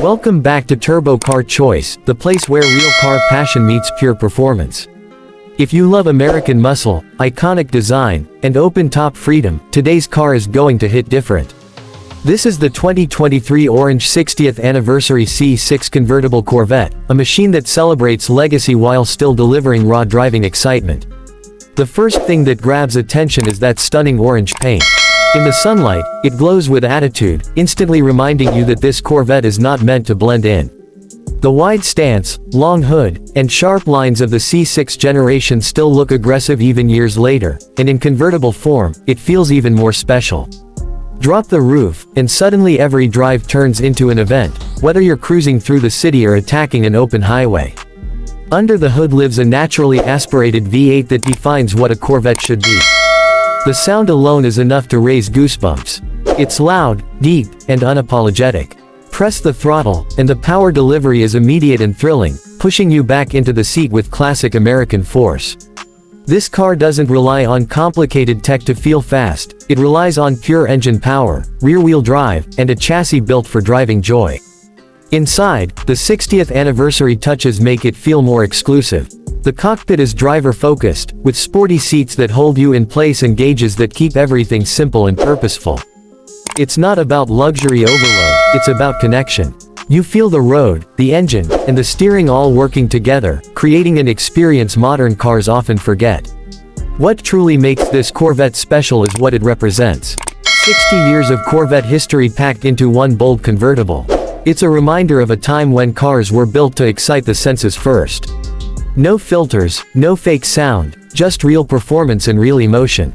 Welcome back to Turbo Car Choice, the place where real car passion meets pure performance. If you love American muscle, iconic design, and open-top freedom, today's car is going to hit different. This is the 2023 Orange 60th Anniversary C6 Convertible Corvette, a machine that celebrates legacy while still delivering raw driving excitement. The first thing that grabs attention is that stunning orange paint. In the sunlight, it glows with attitude, instantly reminding you that this Corvette is not meant to blend in. The wide stance, long hood, and sharp lines of the C6 generation still look aggressive even years later, and in convertible form, it feels even more special. Drop the roof, and suddenly every drive turns into an event, whether you're cruising through the city or attacking an open highway. Under the hood lives a naturally aspirated V8 that defines what a Corvette should be. The sound alone is enough to raise goosebumps. It's loud, deep, and unapologetic. Press the throttle, and the power delivery is immediate and thrilling, pushing you back into the seat with classic American force. This car doesn't rely on complicated tech to feel fast, it relies on pure engine power, rear-wheel drive, and a chassis built for driving joy. Inside, the 60th anniversary touches make it feel more exclusive. The cockpit is driver-focused, with sporty seats that hold you in place and gauges that keep everything simple and purposeful. It's not about luxury overload, it's about connection. You feel the road, the engine, and the steering all working together, creating an experience modern cars often forget. What truly makes this Corvette special is what it represents. 60 years of Corvette history packed into one bold convertible. It's a reminder of a time when cars were built to excite the senses first. No filters, no fake sound, just real performance and real emotion.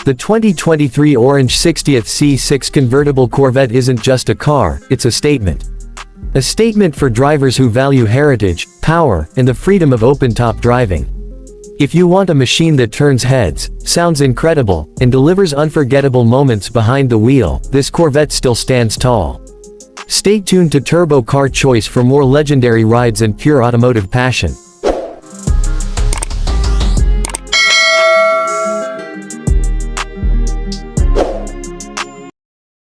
The 2023 Orange 60th C6 Convertible Corvette isn't just a car, it's a statement. A statement for drivers who value heritage, power, and the freedom of open-top driving. If you want a machine that turns heads, sounds incredible, and delivers unforgettable moments behind the wheel, this Corvette still stands tall. Stay tuned to Turbo Car Choice for more legendary rides and pure automotive passion.